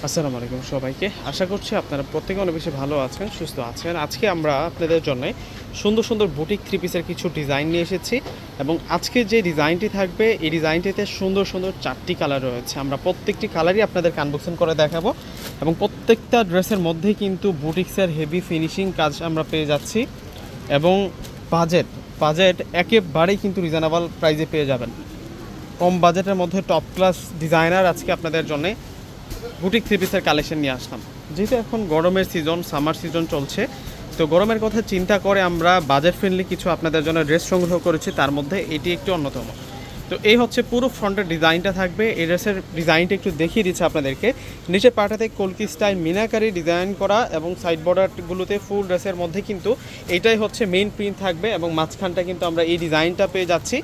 আসসালামু আলাইকুম সবাইকে। আশা করছি আপনারা প্রত্যেকে অনেক বেশি ভালো আছেন, সুস্থ আছেন। আজকে আমরা আপনাদের জন্য সুন্দর সুন্দর বুটিক থ্রি পিসের কিছু ডিজাইন নিয়ে এসেছি এবং আজকে যে ডিজাইনটি থাকবে এই ডিজাইনটিতে সুন্দর সুন্দর 4টি কালার রয়েছে। আমরা প্রত্যেকটি কালারই আপনাদেরকে আনবক্সিং করে দেখাবো এবং প্রত্যেকটা ড্রেসের মধ্যেই কিন্তু বুটিক্সের হেভি ফিনিশিং কাজ আমরা পেয়ে যাচ্ছি এবং বাজেট একেবারেই কিন্তু রিজনেবল প্রাইসে পেয়ে যাবেন। কম বাজেটের মধ্যে টপ ক্লাস ডিজাইনার আজকে আপনাদের জন্য বুটিক থ্রি পিসের কালেকশন নিয়ে আসলাম। যেহেতু এখন গরমের সিজন, সামার সিজন চলছে, তো গরমের কথা চিন্তা করে আমরা বাজেট ফ্রেন্ডলি কিছু আপনাদের জন্য ড্রেস সংগ্রহ করেছি, তার মধ্যে এটি একটি অন্যতম। তো এই হচ্ছে পুরো ফ্রন্টের ডিজাইনটা থাকবে। এই ড্রেসের ডিজাইনটা একটু দেখিয়ে দিচ্ছে আপনাদেরকে। নিচের পাটাতে কলকি স্টাইল মিনাকারি ডিজাইন করা এবং সাইড বর্ডারগুলোতে ফুল ড্রেসের মধ্যে কিন্তু এটাই হচ্ছে মেইন প্রিন্ট থাকবে এবং মাঝখানটা কিন্তু আমরা এই ডিজাইনটা পেয়ে যাচ্ছি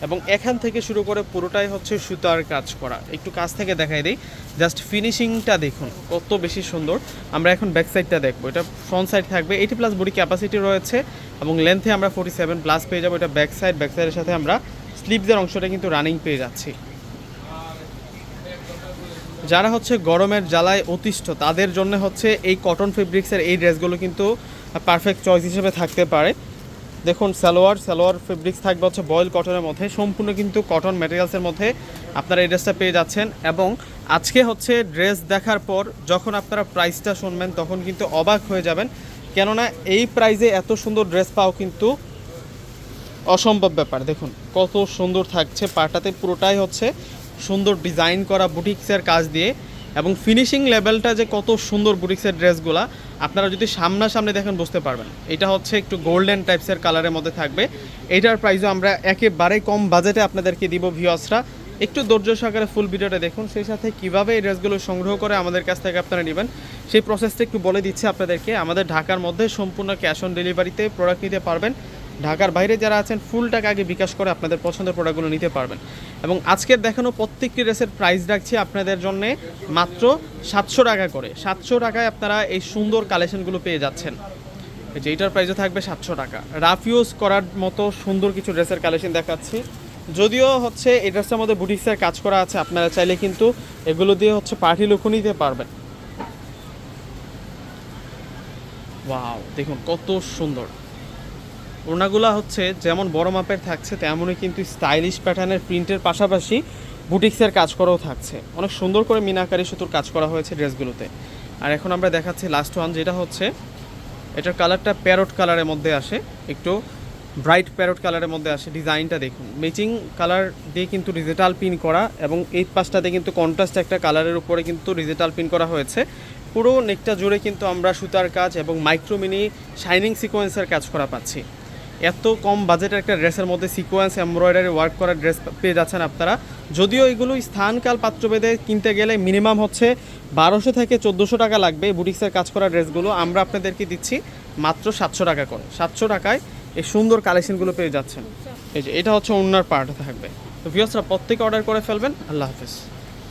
এবং এখান থেকে শুরু করে পুরোটাই হচ্ছে সুতার কাজ করা। একটু কাছ থেকে দেখাই দিই, জাস্ট ফিনিশিংটা দেখুন কত বেশি সুন্দর। আমরা এখন ব্যাক সাইডটা দেখবো। এটা ফ্রন্ট সাইড থাকবে, 80+ বডি ক্যাপাসিটি রয়েছে এবং লেন্থে আমরা 47+ পেয়ে যাবো। এটা ব্যাক সাইডের সাথে আমরা স্লিভসের অংশটা কিন্তু রানিং পেয়ে যাচ্ছি। যারা হচ্ছে গরমের জ্বালায় অতিষ্ঠ তাদের জন্য হচ্ছে এই কটন ফেব্রিক্সের এই ড্রেসগুলো কিন্তু পারফেক্ট চয়েস হিসেবে থাকতে পারে। দেখুন সালোয়ার ফেব্রিক্স থাকবে হচ্ছে বয়েল কটনের মধ্যে, সম্পূর্ণ কিন্তু কটন ম্যাটেরিয়ালসের মধ্যে আপনারা এই ড্রেসটা পেয়ে যাচ্ছেন। এবং আজকে হচ্ছে ড্রেস দেখার পর যখন আপনারা প্রাইসটা শুনবেন তখন কিন্তু অবাক হয়ে যাবেন, কেননা এই প্রাইসে এত সুন্দর ড্রেস পাওয়া কিন্তু অসম্ভব ব্যাপার। দেখুন কত সুন্দর থাকছে, পাটাতে পুরোটাই হচ্ছে সুন্দর ডিজাইন করা বুটিক্সের কাজ দিয়ে এবং ফিনিশিং লেভেলটা যে কত সুন্দর বুটিক্সের ড্রেসগুলা আপনারা যদি সামনাসামনি দেখেন বুঝতে পারবেন। এটা হচ্ছে একটু গোল্ডেন টাইপসের কালারের মধ্যে থাকবে। এইটার প্রাইসও আমরা একেবারেই কম বাজেটে আপনাদেরকে দিব। ভিউয়ার্সরা একটু ধৈর্য সহকারে ফুল ভিডিওটা দেখুন, সেই সাথে কীভাবে এই ড্রেসগুলো সংগ্রহ করে আমাদের কাছ থেকে আপনারা নেবেন সেই প্রসেসটা একটু বলে দিচ্ছি আপনাদেরকে। আমাদের ঢাকার মধ্যে সম্পূর্ণ ক্যাশ অন ডেলিভারিতে প্রোডাক্ট নিতে পারবেন। ঢাকার বাইরে যারা আছেন ফুল টাকা আগে বিকাশ করে আপনাদের পছন্দের প্রোডাক্টগুলো নিতে পারবেন। এবং আজকের দেখানো প্রত্যেকটি ড্রেসের প্রাইস রাখছি আপনাদের জন্য মাত্র 700 টাকা করে। 700 টাকায় আপনারা এই সুন্দর কালেকশনগুলো পেয়ে যাচ্ছেন। যেইটার প্রাইসও থাকবে 700 টাকা। রাফ ইউজ করার মতো সুন্দর কিছু ড্রেসের কালেকশন দেখাচ্ছি। যদিও হচ্ছে এই ড্রেসটার মধ্যে বুটিক্সের কাজ করা আছে, আপনারা চাইলে কিন্তু এগুলো দিয়ে হচ্ছে পার্টি লুকও নিতে পারবেন। ওয়াও, দেখুন কত সুন্দর। ওড়নাগুলো হচ্ছে যেমন বড় মাপের থাকছে তেমনই কিন্তু স্টাইলিশ প্যাটার্নের প্রিন্টের পাশাপাশি বুটিক্সের কাজ করাও থাকছে। অনেক সুন্দর করে মিনাকারি সুতোর কাজ করা হয়েছে ড্রেসগুলোতে। আর এখন আমরা দেখাচ্ছি লাস্ট ওয়ান, যেটা হচ্ছে এটার কালারটা প্যারট কালারের মধ্যে আসে, একটু ব্রাইট প্যারট কালারের মধ্যে আসে। ডিজাইনটা দেখুন, ম্যাচিং কালার দিয়ে কিন্তু ডিজিটাল পিন করা এবং এই পাশটাতে কিন্তু কন্ট্রাস্ট একটা কালারের উপরে কিন্তু ডিজিটাল পিন করা হয়েছে। পুরো নেকটা জুড়ে কিন্তু আমরা সুতার কাজ এবং মাইক্রোমিনি শাইনিং সিকোয়েন্সের কাজ করা পাচ্ছি। এত কম বাজেটের একটা ড্রেসের মধ্যে সিকোয়েন্স এমব্রয়ডারি ওয়ার্ক করা ড্রেস পেয়ে যাচ্ছেন আপনারা। যদিও এগুলো স্থানকাল পাত্রভেদে কিনতে গেলে মিনিমাম হচ্ছে 1200 থেকে 1400 টাকা লাগবে। বুটিক্সের কাজ করা ড্রেসগুলো আমরা আপনাদেরকে দিচ্ছি মাত্র 700 টাকা করে। 700 টাকায় এই সুন্দর কালেকশনগুলো পেয়ে যাচ্ছেন। এই যে এটা হচ্ছে ওড়নার পার্ট থাকবে। তো ভিউয়ার্সরা প্রত্যেকে অর্ডার করে ফেলবেন। আল্লাহ হাফেজ।